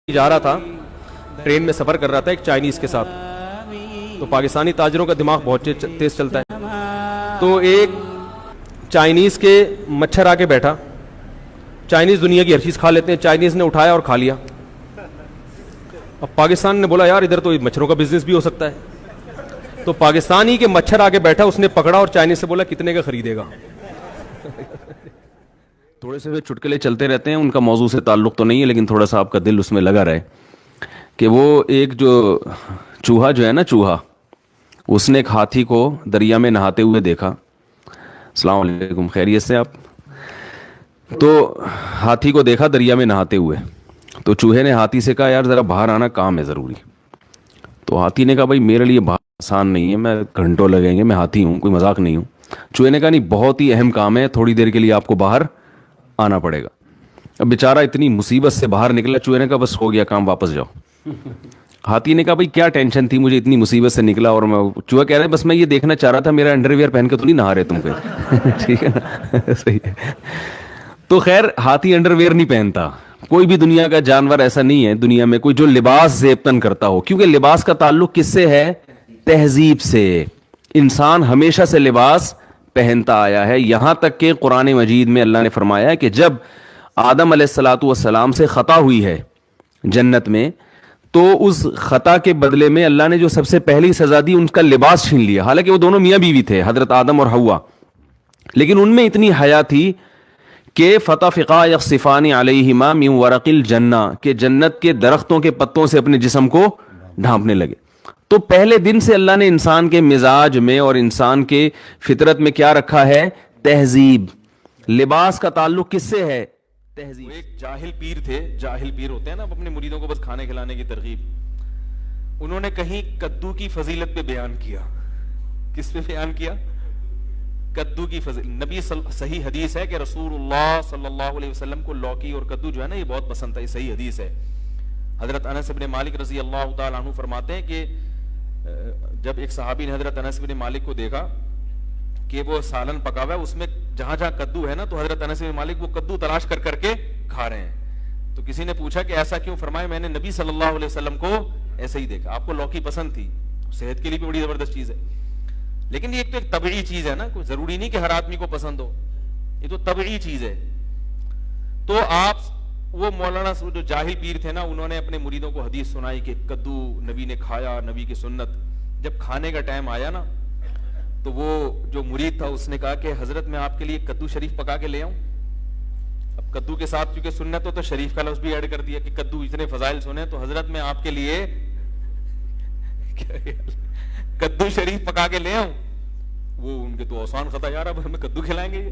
جا رہا تھا، ٹرین میں سفر کر رہا تھا ایک چائنیز کے ساتھ. تو پاکستانی تاجروں کا دماغ بہت تیز چلتا ہے. تو ایک چائنیز کے مچھر آ کے بیٹھا. چائنیز دنیا کی ہر چیز کھا لیتے ہیں، چائنیز نے اٹھایا اور کھا لیا. اب پاکستان نے بولا یار ادھر تو مچھروں کا بزنس بھی ہو سکتا ہے. تو پاکستانی کے مچھر آ کے بیٹھا، اس نے پکڑا اور چائنیز سے بولا کتنے کا خریدے گا. تھوڑے سے چٹکلے چلتے رہتے ہیں، ان کا موضوع سے تعلق تو نہیں ہے لیکن تھوڑا سا آپ کا دل اس میں لگا رہے کہ وہ ایک جو چوہا جو ہے نا، چوہا، اس نے ایک ہاتھی کو دریا میں نہاتے ہوئے دیکھا. السلام علیکم، خیریت سے آپ؟ تو ہاتھی کو دیکھا دریا میں نہاتے ہوئے. تو چوہے نے ہاتھی سے کہا یار ذرا باہر آنا، کام ہے ضروری. تو ہاتھی نے کہا بھائی میرے لیے باہر آسان نہیں ہے، میں گھنٹوں لگیں گے، میں ہاتھی ہوں، کوئی مذاق نہیں ہوں. چوہے نے کہا نہیں، بہت ہی اہم کام ہے، تھوڑی دیر کے لیے آپ کو باہر آنا پڑے گا. اب بیچارہ اتنی مصیبت سے باہر نکلا. چوہے نے کہا بس ہو گیا کام، واپس جاؤ. ہاتھی نے کہا بھائی کیا ٹینشن تھی، مجھے اتنی مصیبت سے نکلا. اور میں چوہا کہہ رہا ہے بس میں یہ دیکھنا چاہ رہا تھا میرا انڈر ویئر پہن کے تو نہیں نہا رہے تم پہ. ٹھیک ہے نا، صحیح ہے. تو خیر ہاتھی انڈر ویئر نہیں پہنتا. کوئی بھی دنیا کا جانور ایسا نہیں ہے دنیا میں کوئی جو لباس زیبتن کرتا ہو، کیونکہ لباس کا تعلق کس سے ہے؟ تہذیب سے. انسان ہمیشہ سے لباس پہنتا آیا ہے، یہاں تک کہ قرآن مجید میں اللہ نے فرمایا ہے کہ جب آدم علیہ الصلاۃ والسلام سے خطا ہوئی ہے جنت میں، تو اس خطا کے بدلے میں اللہ نے جو سب سے پہلی سزا دی، ان کا لباس چھین لیا. حالانکہ وہ دونوں میاں بیوی تھے، حضرت آدم اور حوا، لیکن ان میں اتنی حیا تھی کہ فتفقا یخصفان علیہما من ورق الجنہ، کہ جنت کے درختوں کے پتوں سے اپنے جسم کو ڈھانپنے لگے. تو پہلے دن سے اللہ نے انسان کے مزاج میں اور انسان کے فطرت میں کیا رکھا ہے؟ تہذیب. لباس کا تعلق کس سے ہے؟ تہذیب. ایک جاہل پیر تھے، جاہل پیر ہوتے ہیں نا اپنے مریدوں کو بس کھانے کھلانے کی ترغیب. انہوں نے کہیں کدو کی فضیلت پہ بیان کیا. کس پہ بیان کیا؟ کدو کی فضیلت. نبی صحیح حدیث ہے کہ رسول اللہ صلی اللہ علیہ وسلم کو لوکی اور کدو جو ہے نا یہ بہت پسند تھا. یہ صحیح حدیث ہے. حضرت انس بن مالک رضی اللہ تعالی عنہ فرماتے ہیں کہ جب ایک صحابی نے حضرت انس بن مالک کو دیکھا کہ وہ سالن پکا ہوا ہے، اس میں جہاں جہاں کدو ہے نا، تو حضرت انس بن مالک وہ کدو تلاش کر کر کے کھا رہے ہیں. تو کسی نے پوچھا کہ ایسا کیوں؟ فرمایا میں نے نبی صلی اللہ علیہ وسلم کو ایسے ہی دیکھا. آپ کو لوکی پسند تھی، صحت کے لیے بھی بڑی زبردست چیز ہے، لیکن یہ ایک تو ایک طبعی چیز ہے نا، کوئی ضروری نہیں کہ ہر آدمی کو پسند ہو، یہ تو طبعی چیز ہے. تو آپ وہ مولانا جو جاہل پیر تھے نا، انہوں نے اپنے مریدوں کو حدیث سنائی کہ کدو نبی نے کھایا، نبی کی سنت. جب کھانے کا ٹائم آیا نا، تو وہ جو مرید تھا اس نے کہا کہ حضرت میں آپ کے لیے کدو شریف پکا کے لے آؤں. اب کدو کے ساتھ کیونکہ سنت ہو تو شریف کا لفظ بھی ایڈ کر دیا کہ کدو اتنے فضائل سنے، تو حضرت میں آپ کے لیے کدو شریف پکا کے لے آؤں. وہ ان کے تو آسان خطا، یار اب ہمیں کدو کھلائیں گے یہ.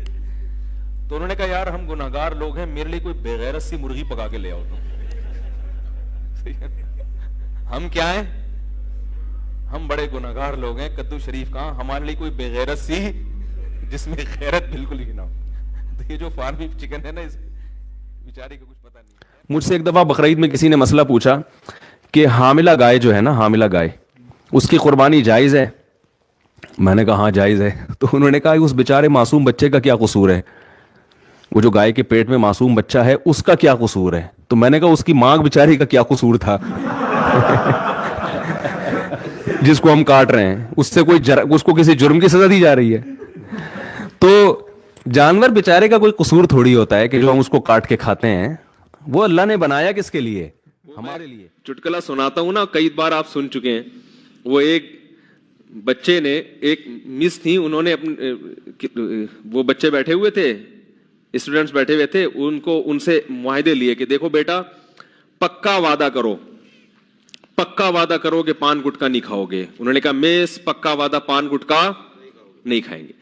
تو انہوں نے کہا یار ہم گناہگار لوگ ہیں، میرے لیے کوئی بغیرت سی مرغی پکا کے لے آؤ. ہم کیا ہیں؟ ہم بڑے گناہگار لوگ ہیں، کدو شریف کہاں، ہمارے لیے کوئی بغیرت سی جس میں غیرت بالکل ہی نہ ہو. تو یہ جو فارمی چکن ہے نا، اس بیچارے کو کچھ پتہ نہیں. مجھ سے ایک دفعہ بقرعید میں کسی نے مسئلہ پوچھا کہ حاملہ گائے جو ہے نا، حاملہ گائے، اس کی قربانی جائز ہے؟ میں نے کہا ہاں جائز ہے. تو انہوں نے کہا اس بیچارے معصوم بچے کا کیا قصور ہے؟ وہ جو گائے کے پیٹ میں معصوم بچہ ہے اس کا کیا قصور ہے؟ تو میں نے کہا اس کی ماں بیچاری کا کیا قصور تھا جس کو ہم کاٹ رہے ہیں، اس سے اس کو کسی جرم کی سزا دی جا رہی ہے. تو جانور بیچارے کا کوئی قصور تھوڑی ہوتا ہے کہ جو ہم اس کو کاٹ کے کھاتے ہیں. وہ اللہ نے بنایا کس کے لیے؟ ہمارے لیے. چٹکلا سناتا ہوں نا، کئی بار آپ سن چکے ہیں. وہ ایک بچے نے، ایک مس تھی، انہوں نے وہ بچے بیٹھے ہوئے تھے، اسٹوڈنٹس بیٹھے ہوئے تھے، ان سے معاہدے لیے کہ دیکھو بیٹا پکا وعدہ کرو، پکا وعدہ کرو کہ پان گٹکا نہیں کھاؤ گے. انہوں نے کہا میس پکا وعدہ پان گٹکا نہیں کھائیں گے.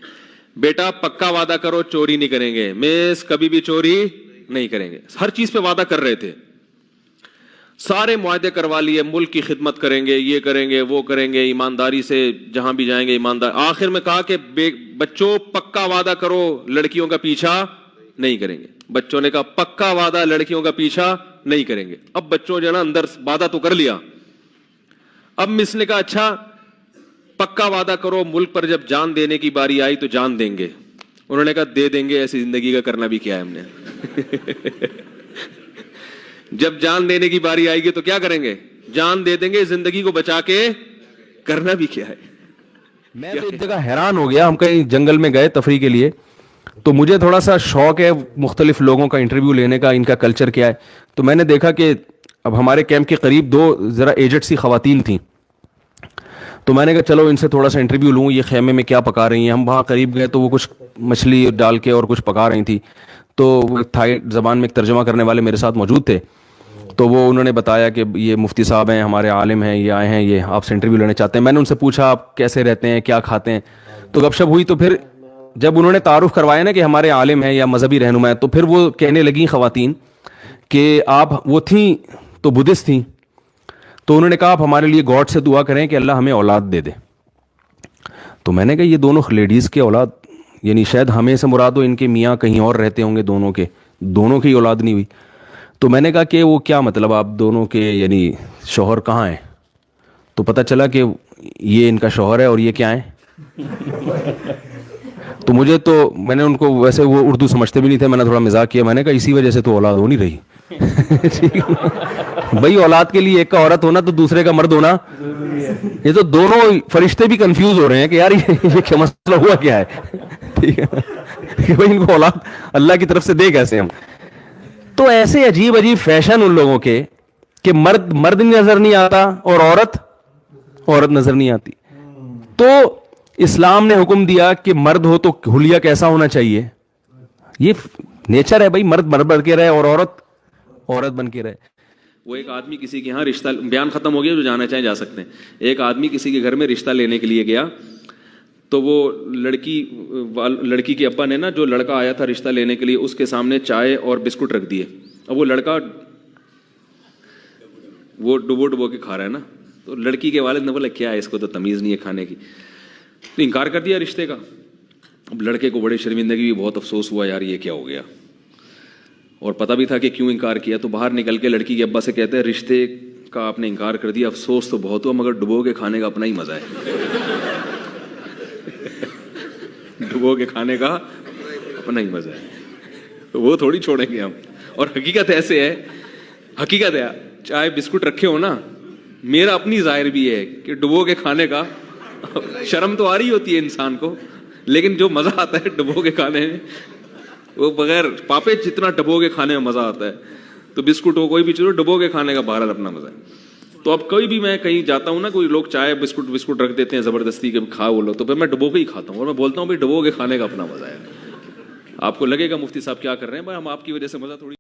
بیٹا پکا وعدہ کرو چوری نہیں کریں گے. میس کبھی بھی چوری نہیں کریں گے. ہر چیز پہ وعدہ کر رہے تھے، سارے معاہدے کروا لیے، ملک کی خدمت کریں گے، یہ کریں گے، وہ کریں گے، ایمانداری سے جہاں بھی جائیں گے ایماندار. آخر میں کہا کہ بچوں پکا وعدہ کرو لڑکیوں کا پیچھا نہیں کریں گے. بچوں نے کہا پکا وعدہ لڑکیوں کا پیچھا نہیں کریں گے. اب بچوں جو ہے نا اندر وعدہ تو کر لیا. اب مس نے کہا اچھا پکا وعدہ کرو ملک پر جب جان دینے کی باری آئی تو جان دیں گے. انہوں نے کہا دے دیں گے، ایسی زندگی کا کرنا بھی کیا ہے ہم نے. جب جان دینے کی باری آئے گی تو کیا کریں گے؟ جان دے دیں گے. زندگی کو بچا کے کرنا بھی کیا ہے؟ میں تو ایک جگہ حیران ہو گیا. ہم کہیں جنگل میں گئے تفریح کے لیے, تو مجھے تھوڑا سا شوق ہے مختلف لوگوں کا انٹرویو لینے کا, ان کا کلچر کیا ہے. تو میں نے دیکھا کہ اب ہمارے کیمپ کے قریب 2 ذرا ایجڈ سی خواتین تھیں. تو میں نے کہا چلو ان سے تھوڑا سا انٹرویو لوں, یہ خیمے میں کیا پکا رہی ہیں. ہم وہاں قریب گئے تو وہ کچھ مچھلی ڈال کے اور کچھ پکا رہی تھی. تو تھائی زبان میں ایک ترجمہ کرنے والے میرے ساتھ موجود تھے. تو وہ انہوں نے بتایا کہ یہ مفتی صاحب ہیں, ہمارے عالم ہیں, یہ آئے ہیں, یہ آپ سے انٹرویو لینا چاہتے ہیں. میں نے ان سے پوچھا آپ کیسے رہتے ہیں, کیا کھاتے ہیں. تو گپ شپ ہوئی. تو پھر جب انہوں نے تعارف کروایا نا کہ ہمارے عالم ہیں یا مذہبی رہنما ہیں, تو پھر وہ کہنے لگیں خواتین کہ آپ, وہ تھیں تو بدھسٹ تھیں, تو انہوں نے کہا آپ ہمارے لیے گاڈ سے دعا کریں کہ اللہ ہمیں اولاد دے دے. تو میں نے کہا یہ دونوں لیڈیز کے اولاد, یعنی شاید ہمیں سے مراد ہو ان کے میاں کہیں اور رہتے ہوں گے, دونوں کی اولاد نہیں ہوئی. تو میں نے کہا کہ وہ کیا مطلب آپ دونوں کے, یعنی شوہر کہاں ہیں؟ تو پتہ چلا کہ یہ ان کا شوہر ہے اور یہ کیا ہے. تو مجھے تو, میں نے ان کو, ویسے وہ اردو سمجھتے بھی نہیں تھے, میں نے تھوڑا مزاق کیا. میں نے کہا اسی وجہ سے تو اولاد ہو نہیں رہی. بھائی اولاد کے لیے ایک کا عورت ہونا تو دوسرے کا مرد ہونا, یہ تو دونوں فرشتے بھی کنفیوز ہو رہے ہیں کہ یار یہ کیا مسئلہ ہوا کیا ہے. ٹھیک ہے کہ بھائی ان کو اولاد اللہ کی طرف سے دے کیسے ہم. تو ایسے عجیب عجیب فیشن ان لوگوں کے کہ مرد نظر نہیں آتا اور عورت نظر نہیں آتی. تو اسلام نے حکم دیا کہ مرد ہو تو حلیہ کیسا ہونا چاہیے. یہ نیچر ہے بھائی, مرد بن کے رہے اور عورت بن کے رہے. وہ ایک آدمی کسی کے یہاں رشتہ, بیان ختم ہو گیا, جو جانا چاہیں جا سکتے ہیں. ایک آدمی کسی کے گھر میں رشتہ لینے کے لیے گیا, تو وہ لڑکی کے ابا نے نا, جو لڑکا آیا تھا رشتہ لینے کے لیے, اس کے سامنے چائے اور بسکٹ رکھ دیے. اب وہ لڑکا وہ ڈبو کے کھا رہا ہے نا. تو لڑکی کے والد نے بولا کیا ہے, اس کو تو تمیز نہیں ہے کھانے کی. تو انکار کر دیا رشتے کا. اب لڑکے کو بڑی شرمندگی, بھی بہت افسوس ہوا, یار یہ کیا ہو گیا. اور پتہ بھی تھا کہ کیوں انکار کیا. تو باہر نکل کے لڑکی کے ابا سے کہتے ہیں رشتے کا آپ نے انکار کر دیا, افسوس تو بہت ہوا, مگر ڈبو کے کھانے کا اپنا ہی مزہ ہے. ڈبو کے کھانے کا اپنا ہی مزہ ہے, تو وہ تھوڑی چھوڑیں گے ہم. اور حقیقت ایسے ہے, حقیقت ہے, چائے بسکٹ رکھے ہو نا, میرا اپنی ظاہر بھی ہے کہ ڈبو کے کھانے کا شرم تو آ رہی ہوتی ہے انسان کو, لیکن جو مزہ آتا ہے ڈبو کے کھانے میں, وہ بغیر پاپے جتنا ڈبو کے کھانے میں مزہ آتا ہے. تو بسکٹ ہو کوئی بھی چیز ہو, ڈبو کے کھانے کا بہرحال اپنا مزہ ہے. تو اب کوئی بھی, میں کہیں جاتا ہوں نا, کوئی لوگ چائے بسکٹ رکھ دیتے ہیں زبردستی کے کھا وہ لو, تو پھر میں ڈبو کے ہی کھاتا ہوں, اور میں بولتا ہوں بھائی ڈبو کے کھانے کا اپنا مزہ ہے. آپ کو لگے گا مفتی صاحب کیا کر رہے ہیں, بھائی ہم آپ کی وجہ سے مزہ تھوڑی